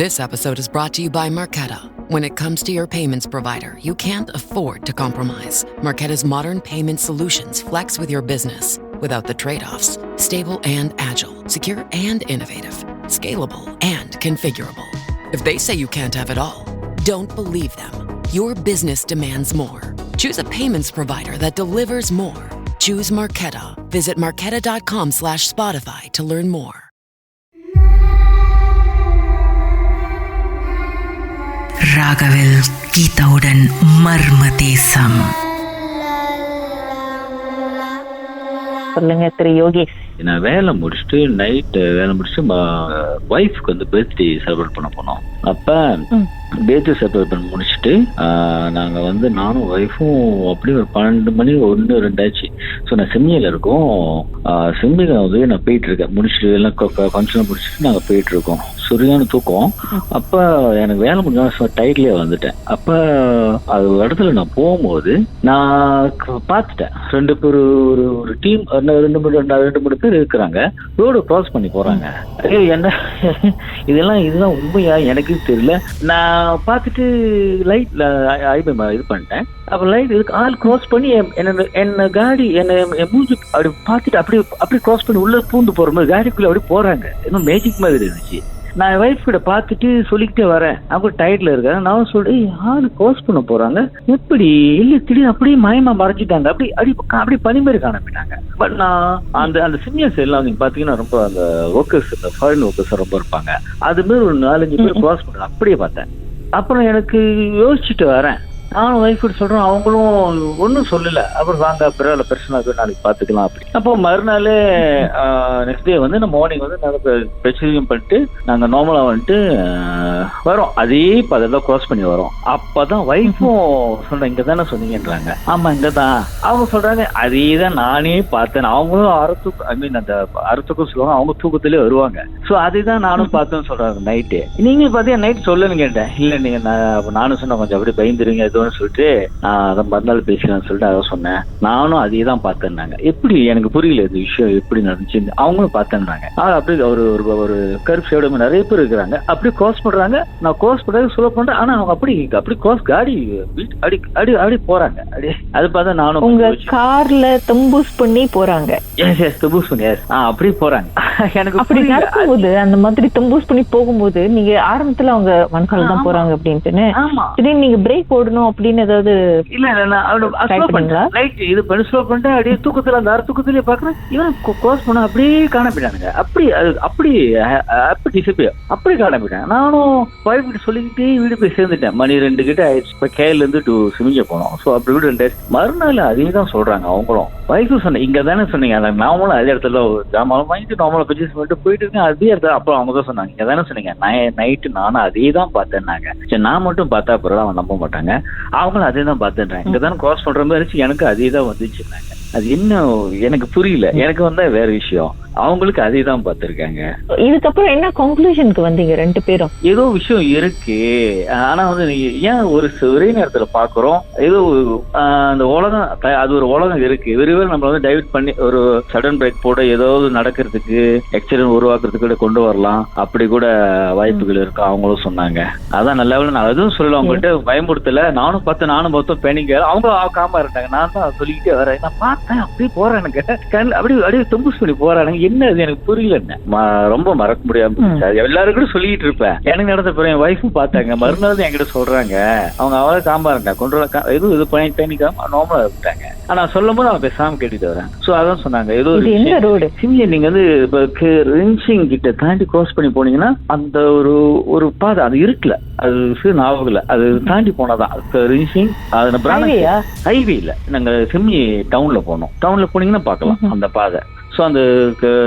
This episode is brought to you by Marqeta. When it comes to your payments provider, you can't afford to compromise. Marqeta's modern payment solutions flex with your business without the trade-offs. Stable and agile, secure and innovative, scalable and configurable. If they say you can't have it all, don't believe them. Your business demands more. Choose a payments provider that delivers more. Choose Marqeta. Visit marqeta.com/Spotify to learn more. ராகவில் கீதாவுடன் மர்ம தேசம். சொல்லுங்க திரு யோகேஷ். நான் வேலை முடிச்சுட்டு night வேலை முடிச்சுட்டு ஒய்ஃப்க்கு வந்து birthday celebrate பண்ண போனோம். அப்ப பர்த்டே செலிப்ரேட் பண்ண முடிச்சுட்டு நாங்க வந்து நானும் ஒய்ஃபும் அப்படியே ஒரு 12 மணி 1-2 ஆச்சு. ஸோ நான் செம்மியில இருக்கோம். செம்மியில வந்து நான் போயிட்டு இருக்கேன். முடிச்சுட்டு எல்லாம் ஃபங்க்ஷனை முடிச்சுட்டு நாங்கள் போயிட்டு இருக்கோம். சரியான தூக்கம். அப்ப எனக்கு வேலை முடிஞ்ச டைட்லயே வந்துட்டேன். அப்ப அது இடத்துல நான் போகும்போது நான் பார்த்துட்டேன் 2 பேர் ஒரு டீம் 2-3 பேர் இருக்கிறாங்க. ரோடு கிராஸ் பண்ணி போறாங்க. என்ன இதுதான் உண்மையா எனக்கு தெரியல. நான் பார்த்துட்டு லைட்ல இது பண்ணிட்டேன். அப்ப லைட் இதுக்கு ஆள் கிராஸ் பண்ணி என்ன காடி என்ன மூஞ்சி அப்படி பார்த்துட்டு அப்படி கிராஸ் பண்ணி உள்ள பூந்து போற மாதிரி காடிக்குள்ள அப்படி போறாங்க. இன்னும் மேஜிக் மாதிரி இருந்துச்சு. நான் ஒய்ஃப் கிட்ட பார்த்துட்டு சொல்லிக்கிட்டே வரேன். அவங்க டயர்ட்ல இருக்காங்க. நான் சொல்றேன் ஆள் கிராஸ் பண்ண போறாங்க எப்படி இல்ல திடீர்னு அப்படியே மயமா மறைஞ்சிட்டாங்க. அப்படி பனி மாதிரி காணப்பட்டாங்க. பட் நான் அந்த சீனியர்ஸ் எல்லாம் நீங்க பாத்தீங்கன்னா ரொம்ப அந்த ஒர்க்கர்ஸ் இந்த ஃபாரின் ஒர்க்கர்ஸ் ரொம்ப இருப்பாங்க. அது மாதிரி ஒரு 4-5 பேர் கிராஸ் பண்ண அப்படியே பார்த்தேன். அப்புறம் எனக்கு யோசிச்சுட்டு வரேன். நானும் ஒய்ஃப் கிட்ட சொல்றேன். அவங்களும் ஒன்றும் சொல்லல. அப்புறம் வாங்க பரவாயில்ல பிரச்சனை நாளைக்கு பாத்துக்கலாம் அப்படி. அப்போ மறுநாள் நெக்ஸ்ட் டே வந்து நம்ம மார்னிங் வந்து நாங்கள் பிரச்சனையும் பண்ணிட்டு நாங்கள் நார்மலா வந்துட்டு வரோம். அதே பதெல்லாம் கிராஸ் பண்ணி வரோம். அப்பதான் ஒய்ஃபும் சொல்றேன் இங்க தானே சொன்னீங்கன்றாங்க. ஆமா இங்கதான். அவங்க சொல்றாங்க அதே தான் நானே பார்த்தேன். அவங்களும் அந்த அறுத்துக்கும் சொல்லுவாங்க. அவங்க தூக்கத்திலே வருவாங்க. ஸோ அதே தான் நானும் பார்த்தேன்னு சொல்றாங்க நைட்டு. நீங்க பாத்தீங்கன்னா நைட் சொல்லணும்னு கேட்டேன். இல்ல நீங்க நானும் சொன்ன கொஞ்சம் அப்படியே பயந்துருங்க சொல்லிட்டு அதை மறுநாள் பேசலாம்னு சொல்லிட்டு அதை சொன்னேன். நானும் அதே தான் பார்த்தேன்னாங்க. எப்படி எனக்கு புரியல இது விஷயம் எப்படி நடந்துச்சு. அவங்களும் பார்த்தேன்னாங்க. அப்படி ஒரு கருப்பு நிறைய பேர் இருக்கிறாங்க. அப்படி கிராஸ் பண்றாங்க. நான் கிராஸ் பண்றது சொல்ல பண்றேன். ஆனா அவங்க அப்படி கிராஸ் காடி அடி போறாங்க. அது பார்த்தா நானும் உங்க கார்ல தம்பூஸ் பண்ணி போறாங்க. தம்பூஸ் பண்ணி அப்படி போறாங்க. எனக்கு அப்படி நடக்கும்போது அந்த மாதிரி தம்பூஸ் பண்ணி போகும்போது நீங்க ஆரம்பத்துல அவங்க மண்கால தான் போறாங்க அப்படின்ட்டு திடீர்னு நீங்க பிரேக் போடணும் அப்படின்னு ஏதாவது இல்ல இது பண்ணி ஸ்லோ பண்ணிட்டு அப்படியே தூக்கத்துல அந்த தூக்கத்திலேயே பாக்குறேன். இவன் கிராஸ் பண்ண அப்படியே காணப்பட்டானுங்க. அப்படி காணப்பட்டாங்க. நானும் ஒய்ஃப் கிட்ட சொல்லிக்கிட்டே வீடு போய் சேர்ந்துட்டேன். மணி 2 கிட்ட ஆயிடுச்சு. இப்ப கேல இருந்து சிமிஞ்ச போனோம். ஸோ அப்படி வீடு 2 மறுநாள் அதே தான் சொல்றாங்க. அவங்களும் ஒய்ஃபும் சொன்னேன் இங்க தானே சொன்னீங்க. நாமளும் அதே இடத்துல ஜாமான் வாங்கிட்டு நார்மலா பர்ச்சேஸ் பண்ணிட்டு போயிட்டு இருக்கேன். அதே இடத்துல அப்புறம் அவங்க தான் சொன்னாங்க இங்க தானே சொன்னீங்க. நைட்டு நானும் அதே தான் பார்த்தேன்னாங்க. சரி நான் மட்டும் பார்த்தா அப்புறம் அவன் நம்ப மாட்டாங்க. அவங்களும் அதே தான் பார்த்துட்டாங்க. இங்க தானே கிராஸ் பண்ற மாதிரி இருந்துச்சு. எனக்கு அதே தான் வந்துச்சுன்னாங்க. அது என்ன எனக்கு புரியல. எனக்கு வந்தா வேற விஷயம். அவங்களுக்கு அதே தான் பார்த்திருக்காங்க. இதுக்கப்புறம் என்ன கன்க்ளூஷனுக்கு வந்தீங்க 2 பேரும்? ஏதோ விஷயம் இருக்கு. ஆனா வந்து ஏன் ஒரே நேரத்துல பாக்குறோம். ஏதோ அந்த உலகம் அது ஒரு உலகம் இருக்கு. விரைவில் நம்ம வந்து டைவர்ட் பண்ணி ஒரு சடன் பிரேக் போட ஏதாவது நடக்கிறதுக்கு ஆக்சிடென்ட் உருவாக்குறதுக்கு கூட கொண்டு வரலாம். அப்படி கூட வாய்ப்புகள் இருக்கு அவங்களும் சொன்னாங்க. அதான் நல்ல நான் அதுவும் சொல்லல. அவங்ககிட்ட பயமுறுத்தல. நானும் பார்த்தோம் பேனிங்க. அவங்க காமா இருந்தாங்க. நான் தான் சொல்லிக்கிட்டே வரேன். நான் பார்த்தேன் அப்படியே போறேன். எனக்கு அப்படியே தொம்புஸ் பண்ணி போறானுங்க. என்ன அது எனக்கு புரியல. ரொம்ப மறக்க முடியாம எல்லாரும் கூட சொல்லிட்டு இருப்பேன். எனக்கு நடந்த பிறகு என் ஒய்ஃபும் பார்த்தாங்க. மறுநாள் என்கிட்ட சொல்றாங்க அவங்க அவளை காம்பா இருந்தாங்க. கொண்டு இது பண்ணிக்காம நார்மலா இருந்துட்டாங்க. ஆனா சொல்லும் போது அவன் பேசாம கேட்டுட்டு வரேன். சோ அதான் சொன்னாங்க ஏதோ சிம்லியா நீங்க வந்து ரின்சிங் கிட்ட தாண்டி கிராஸ் பண்ணி போனீங்கன்னா அந்த ஒரு பாதை அது இருக்குல்ல. அது ஞாபகம் அது தாண்டி போனதான் ரின்சிங். ஹைவே இல்ல. நாங்க சிம்லி டவுன்ல போனோம். டவுன்ல போனீங்கன்னா பாக்கலாம் அந்த பாதை. ஸோ அந்த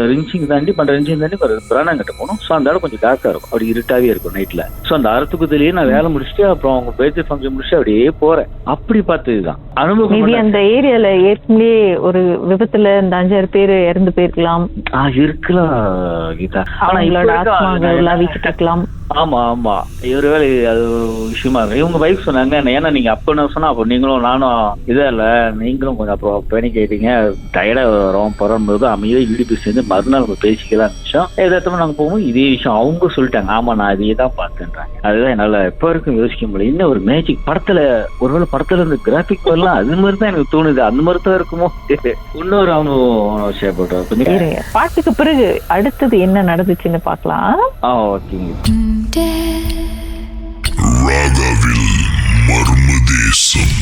ரிஞ்சிங் தாண்டி பிராணங்கிட்ட போனோம். ஸோ அந்த இடம் கொஞ்சம் டார்க்கா இருக்கும். அப்படி இருட்டாவே இருக்கும் நைட்ல. ஸோ அந்த அறத்துக்குதிலேயே நான் வேலை முடிச்சுட்டு அப்புறம் அவங்க பர்த்டே ஃபங்க்ஷன் முடிச்சுட்டு அப்படியே போறேன். அப்படி பார்த்ததுதான் அனுபவம். அந்த ஏரியால ஏற்கனவே ஒரு விபத்துல இந்த 5-6 பேர் இறந்து போயிருக்கலாம். இருக்கலாம் கீதா. ஆனா இருக்கலாம். ஆமா ஆமா ஒருவேளை அது விஷயமா இருக்கு. இவங்க வைஃப் சொன்னாங்க ஏன்னா நீங்க அப்பன்னு சொன்னா அப்போ நீங்களும் நானும் இதா இல்ல நீங்களும் கொஞ்சம் அப்புறம் பேனிக் ஆயிட்டீங்க. டயர்டா வரும் போது அமைதியா ஈடுபி சேர்ந்து மறுநாள் நம்ம பேசிக்கலாம் விஷயம் எதார்த்தமா நாங்க போகும்போது இதே விஷயம் அவங்க சொல்லிட்டாங்க. ஆமா நான் இதையே தான் பார்த்தேன்றாங்க. அதுதான் என்னால எப்ப வரைக்கும் யோசிக்க முடியல. இன்னும் ஒரு மேஜிக் படத்துல ஒருவேளை படத்துல இருந்து கிராபிக் வரலாம் அது மாதிரி தான் எனக்கு தோணுது. அந்த மாதிரி தான் இருக்குமோ இன்னொரு அனுபவம் ஷேர் பண்றேன். பாட்டுக்கு பிறகு அடுத்தது என்ன நடந்துச்சுன்னு பாக்கலாம். ஓகேங்க. ராகவில் மர்மதேசம்.